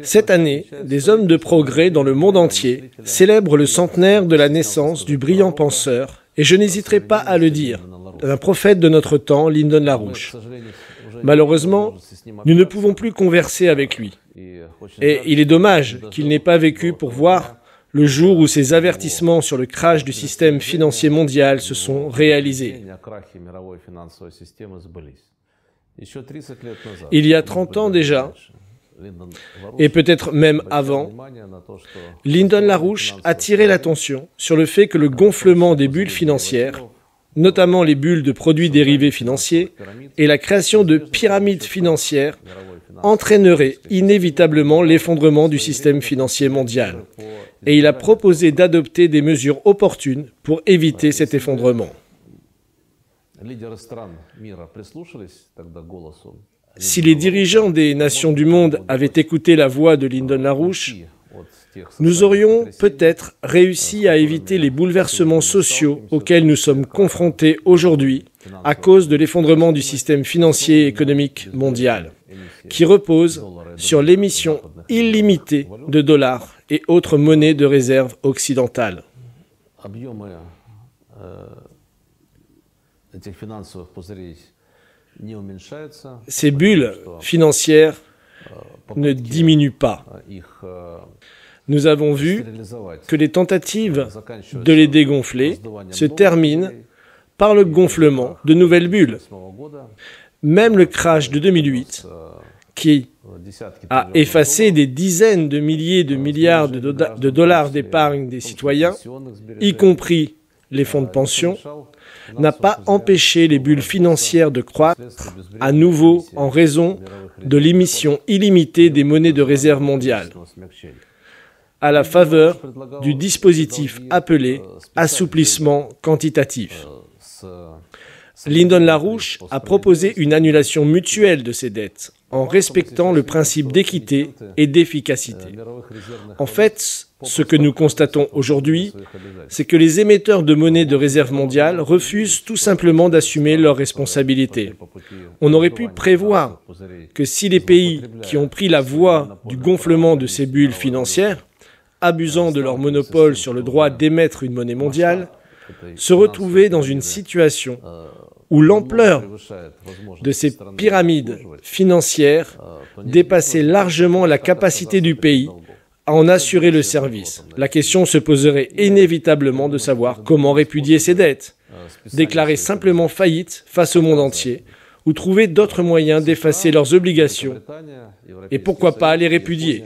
Cette année, des hommes de progrès dans le monde entier célèbrent le centenaire de la naissance du brillant penseur, et je n'hésiterai pas à le dire, d'un prophète de notre temps, Lyndon LaRouche. Malheureusement, nous ne pouvons plus converser avec lui. Et il est dommage qu'il n'ait pas vécu pour voir le jour où ces avertissements sur le crash du système financier mondial se sont réalisés. Il y a 30 ans déjà, et peut-être même avant, Lyndon LaRouche attirait l'attention sur le fait que le gonflement des bulles financières, notamment les bulles de produits dérivés financiers, et la création de pyramides financières entraînerait inévitablement l'effondrement du système financier mondial. Et il a proposé d'adopter des mesures opportunes pour éviter cet effondrement. Si les dirigeants des nations du monde avaient écouté la voix de Lyndon LaRouche, nous aurions peut-être réussi à éviter les bouleversements sociaux auxquels nous sommes confrontés aujourd'hui à cause de l'effondrement du système financier et économique mondial, qui repose sur l'émission illimitée de dollars et autres monnaies de réserve occidentales. Ces bulles financières ne diminuent pas. Nous avons vu que les tentatives de les dégonfler se terminent par le gonflement de nouvelles bulles. Même le crash de 2008, qui a effacé des dizaines de milliers de milliards de dollars d'épargne des citoyens, y compris les fonds de pension, n'a pas empêché les bulles financières de croître à nouveau en raison de l'émission illimitée des monnaies de réserve mondiale, à la faveur du dispositif appelé assouplissement quantitatif. Lyndon LaRouche a proposé une annulation mutuelle de ces dettes en respectant le principe d'équité et d'efficacité. En fait, ce que nous constatons aujourd'hui, c'est que les émetteurs de monnaie de réserve mondiale refusent tout simplement d'assumer leurs responsabilités. On aurait pu prévoir que si les pays qui ont pris la voie du gonflement de ces bulles financières, abusant de leur monopole sur le droit d'émettre une monnaie mondiale, se retrouvaient dans une situation où l'ampleur de ces pyramides financières dépassait largement la capacité du pays à en assurer le service. La question se poserait inévitablement de savoir comment répudier ces dettes, déclarer simplement faillite face au monde entier, ou trouver d'autres moyens d'effacer leurs obligations, et pourquoi pas les répudier.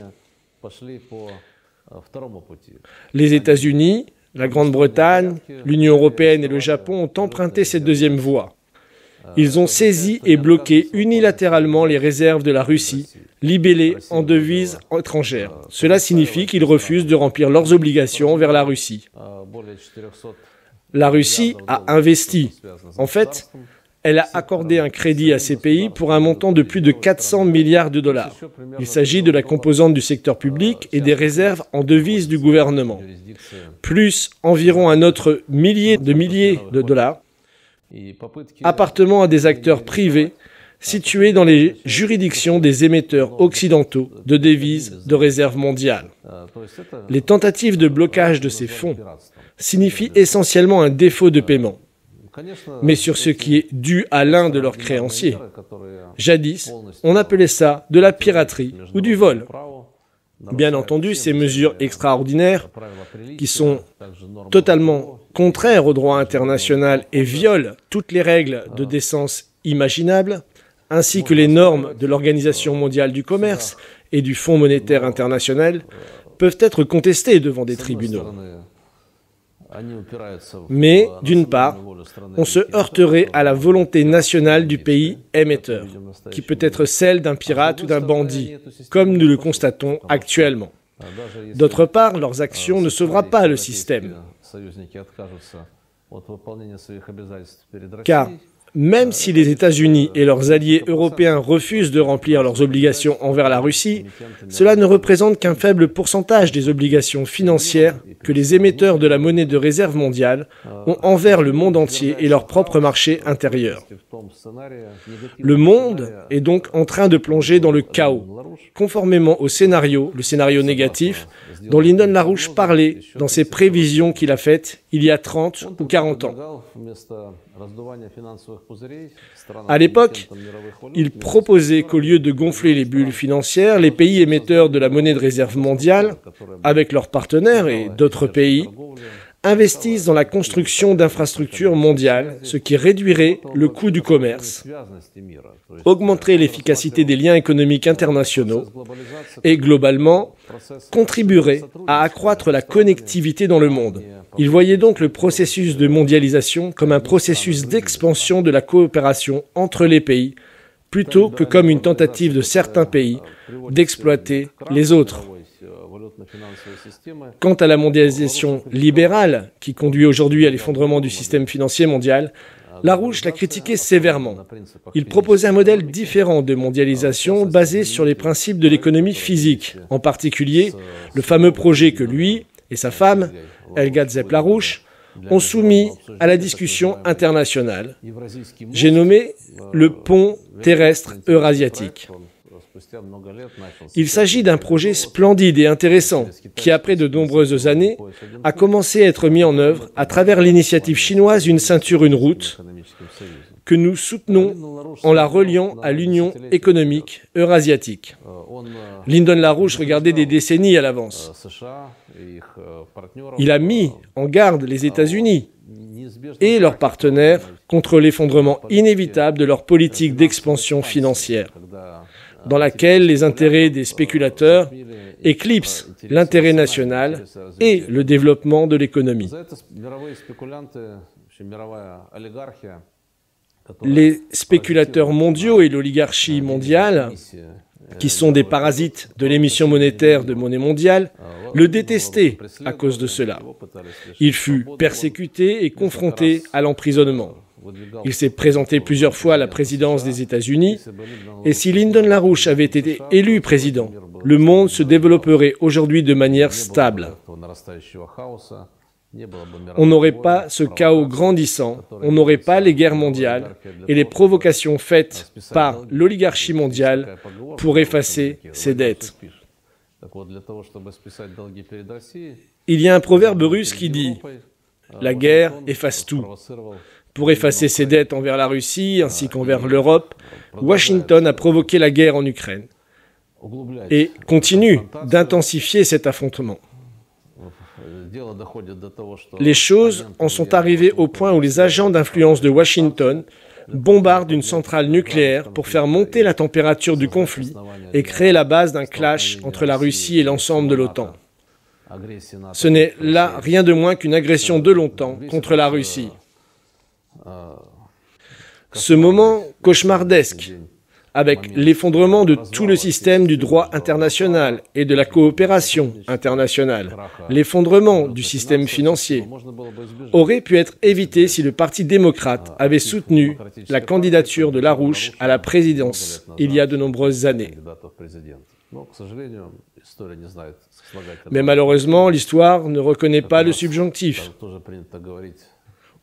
Les États-Unis, la Grande-Bretagne, l'Union européenne et le Japon ont emprunté cette deuxième voie. Ils ont saisi et bloqué unilatéralement les réserves de la Russie, libellées en devises étrangères. Cela signifie qu'ils refusent de remplir leurs obligations envers la Russie. La Russie a investi. En fait, elle a accordé un crédit à ces pays pour un montant de plus de 400 milliards de dollars. Il s'agit de la composante du secteur public et des réserves en devises du gouvernement, plus environ un autre millier de dollars appartenant à des acteurs privés situés dans les juridictions des émetteurs occidentaux de devises de réserve mondiale. Les tentatives de blocage de ces fonds signifient essentiellement un défaut de paiement, mais sur ce qui est dû à l'un de leurs créanciers. Jadis, on appelait ça de la piraterie ou du vol. Bien entendu, ces mesures extraordinaires, qui sont totalement contraires au droit international et violent toutes les règles de décence imaginables, ainsi que les normes de l'Organisation mondiale du commerce et du Fonds monétaire international, peuvent être contestées devant des tribunaux. Mais, d'une part, on se heurterait à la volonté nationale du pays émetteur, qui peut être celle d'un pirate ou d'un bandit, comme nous le constatons actuellement. D'autre part, leurs actions ne sauvera pas le système. Car, même si les États-Unis et leurs alliés européens refusent de remplir leurs obligations envers la Russie, cela ne représente qu'un faible pourcentage des obligations financières que les émetteurs de la monnaie de réserve mondiale ont envers le monde entier et leur propre marché intérieur. Le monde est donc en train de plonger dans le chaos. conformément au scénario, le scénario négatif, dont Lyndon LaRouche parlait dans ses prévisions qu'il a faites il y a 30 ou 40 ans. À l'époque, il proposait qu'au lieu de gonfler les bulles financières, les pays émetteurs de la monnaie de réserve mondiale, avec leurs partenaires et d'autres pays, investissent dans la construction d'infrastructures mondiales, ce qui réduirait le coût du commerce, augmenterait l'efficacité des liens économiques internationaux et, globalement, contribuerait à accroître la connectivité dans le monde. Il voyait donc le processus de mondialisation comme un processus d'expansion de la coopération entre les pays, plutôt que comme une tentative de certains pays d'exploiter les autres. Quant à la mondialisation libérale, qui conduit aujourd'hui à l'effondrement du système financier mondial, LaRouche l'a critiqué sévèrement. Il proposait un modèle différent de mondialisation basé sur les principes de l'économie physique, en particulier le fameux projet que lui et sa femme, Helga Zep-LaRouche, ont soumis à la discussion internationale. J'ai nommé le pont terrestre eurasiatique. Il s'agit d'un projet splendide et intéressant qui, après de nombreuses années, a commencé à être mis en œuvre à travers l'initiative chinoise Une ceinture, une route, que nous soutenons en la reliant à l'Union économique eurasiatique. Lyndon LaRouche regardait des décennies à l'avance. Il a mis en garde les États-Unis et leurs partenaires contre l'effondrement inévitable de leur politique d'expansion financière, dans laquelle les intérêts des spéculateurs éclipsent l'intérêt national et le développement de l'économie. Les spéculateurs mondiaux et l'oligarchie mondiale, qui sont des parasites de l'émission monétaire de monnaie mondiale, le détestaient à cause de cela. Il fut persécuté et confronté à l'emprisonnement. Il s'est présenté plusieurs fois à la présidence des États-Unis, et si Lyndon LaRouche avait été élu président, le monde se développerait aujourd'hui de manière stable. On n'aurait pas ce chaos grandissant, on n'aurait pas les guerres mondiales et les provocations faites par l'oligarchie mondiale pour effacer ses dettes. Il y a un proverbe russe qui dit « La guerre efface tout ». Pour effacer ses dettes envers la Russie ainsi qu'envers l'Europe, Washington a provoqué la guerre en Ukraine et continue d'intensifier cet affrontement. Les choses en sont arrivées au point où les agents d'influence de Washington bombardent une centrale nucléaire pour faire monter la température du conflit et créer la base d'un clash entre la Russie et l'ensemble de l'OTAN. Ce n'est là rien de moins qu'une agression de l'OTAN contre la Russie. Ce moment cauchemardesque, avec l'effondrement de tout le système du droit international et de la coopération internationale, l'effondrement du système financier, aurait pu être évité si le Parti démocrate avait soutenu la candidature de LaRouche à la présidence il y a de nombreuses années. Mais malheureusement, l'histoire ne reconnaît pas le subjonctif.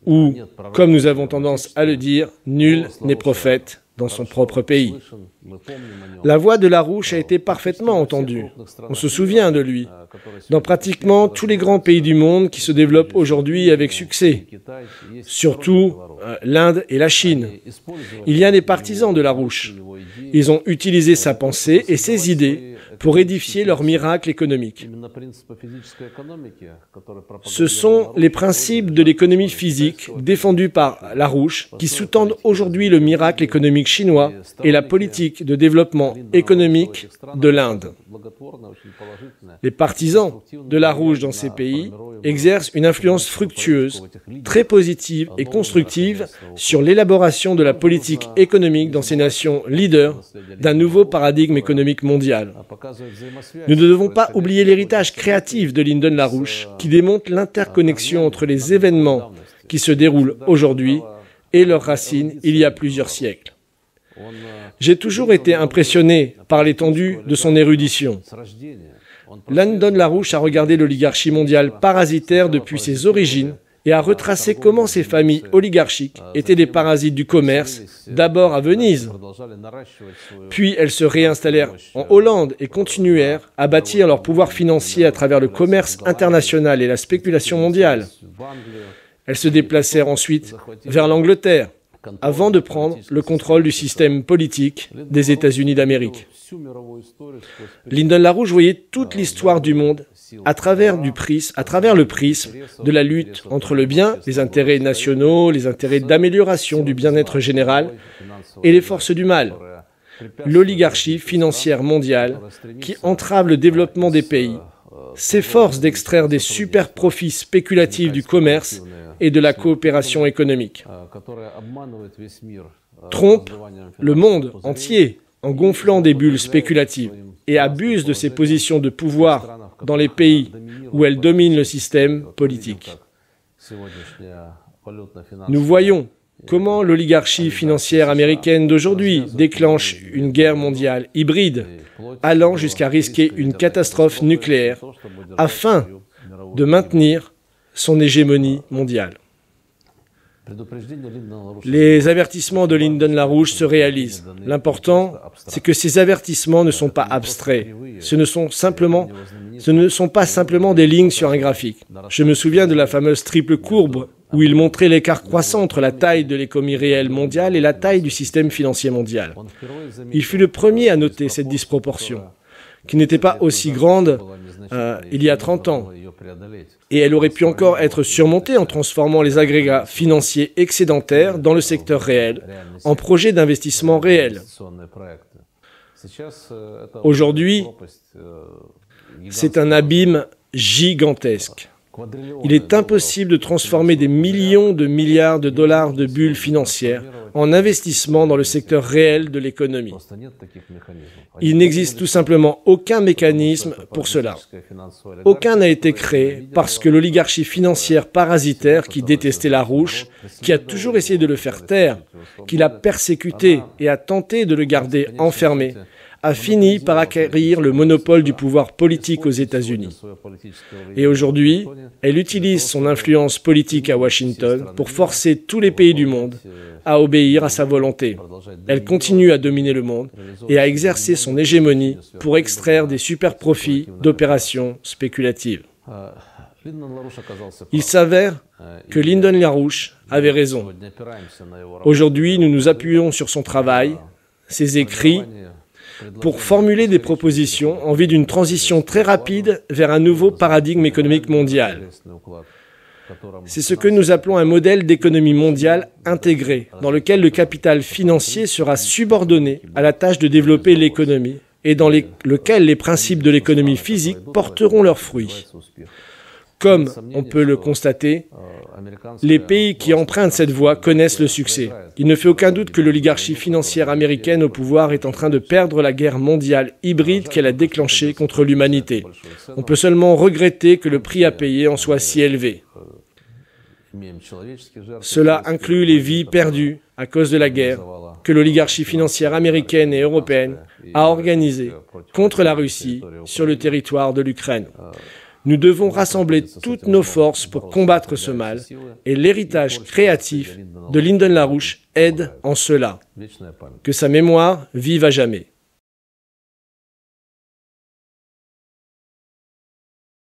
Ou, comme nous avons tendance à le dire, nul n'est prophète dans son propre pays. La voix de LaRouche a été parfaitement entendue. On se souvient de lui. Dans pratiquement tous les grands pays du monde qui se développent aujourd'hui avec succès, surtout l'Inde et la Chine. Il y a des partisans de LaRouche. Ils ont utilisé sa pensée et ses idées pour édifier leur miracle économique. Ce sont les principes de l'économie physique défendus par LaRouche qui sous-tendent aujourd'hui le miracle économique chinois et la politique de développement économique de l'Inde. Les partisans de LaRouche dans ces pays exercent une influence fructueuse, très positive et constructive sur l'élaboration de la politique économique dans ces nations leaders d'un nouveau paradigme économique mondial. Nous ne devons pas oublier l'héritage créatif de Lyndon LaRouche qui démontre l'interconnexion entre les événements qui se déroulent aujourd'hui et leurs racines il y a plusieurs siècles. J'ai toujours été impressionné par l'étendue de son érudition. Lyndon LaRouche a regardé l'oligarchie mondiale parasitaire depuis ses origines et a retracé comment ces familles oligarchiques étaient des parasites du commerce, d'abord à Venise. Puis elles se réinstallèrent en Hollande et continuèrent à bâtir leur pouvoir financier à travers le commerce international et la spéculation mondiale. Elles se déplacèrent ensuite vers l'Angleterre, avant de prendre le contrôle du système politique des États-Unis d'Amérique. Lyndon LaRouche voyait toute l'histoire du monde à travers le prisme de la lutte entre le bien, les intérêts nationaux, les intérêts d'amélioration du bien-être général et les forces du mal, l'oligarchie financière mondiale qui entrave le développement des pays, s'efforce d'extraire des super profits spéculatifs du commerce et de la coopération économique, trompe le monde entier en gonflant des bulles spéculatives et abuse de ses positions de pouvoir dans les pays où elle domine le système politique. Nous voyons comment l'oligarchie financière américaine d'aujourd'hui déclenche une guerre mondiale hybride, allant jusqu'à risquer une catastrophe nucléaire afin de maintenir son hégémonie mondiale. Les avertissements de Lyndon LaRouche se réalisent. L'important, c'est que ces avertissements ne sont pas abstraits. Ce ne sont pas simplement des lignes sur un graphique. Je me souviens de la fameuse triple courbe où il montrait l'écart croissant entre la taille de l'économie réelle mondiale et la taille du système financier mondial. Il fut le premier à noter cette disproportion, qui n'était pas aussi grande il y a 30 ans. Et elle aurait pu encore être surmontée en transformant les agrégats financiers excédentaires dans le secteur réel en projets d'investissement réels. Aujourd'hui, c'est un abîme gigantesque. Il est impossible de transformer des millions de milliards de dollars de bulles financières en investissement dans le secteur réel de l'économie. Il n'existe tout simplement aucun mécanisme pour cela. Aucun n'a été créé parce que l'oligarchie financière parasitaire qui détestait LaRouche, qui a toujours essayé de le faire taire, qui l'a persécuté et a tenté de le garder enfermé, a fini par acquérir le monopole du pouvoir politique aux États-Unis. Et aujourd'hui, elle utilise son influence politique à Washington pour forcer tous les pays du monde à obéir à sa volonté. Elle continue à dominer le monde et à exercer son hégémonie pour extraire des super profits d'opérations spéculatives. Il s'avère que Lyndon LaRouche avait raison. Aujourd'hui, nous nous appuyons sur son travail, ses écrits, pour formuler des propositions en vue d'une transition très rapide vers un nouveau paradigme économique mondial. C'est ce que nous appelons un modèle d'économie mondiale intégré, dans lequel le capital financier sera subordonné à la tâche de développer l'économie et dans lequel les principes de l'économie physique porteront leurs fruits. Comme on peut le constater, les pays qui empruntent cette voie connaissent le succès. Il ne fait aucun doute que l'oligarchie financière américaine au pouvoir est en train de perdre la guerre mondiale hybride qu'elle a déclenchée contre l'humanité. On peut seulement regretter que le prix à payer en soit si élevé. Cela inclut les vies perdues à cause de la guerre que l'oligarchie financière américaine et européenne a organisée contre la Russie sur le territoire de l'Ukraine. Nous devons rassembler toutes nos forces pour combattre ce mal, et l'héritage créatif de Lyndon LaRouche aide en cela. Que sa mémoire vive à jamais.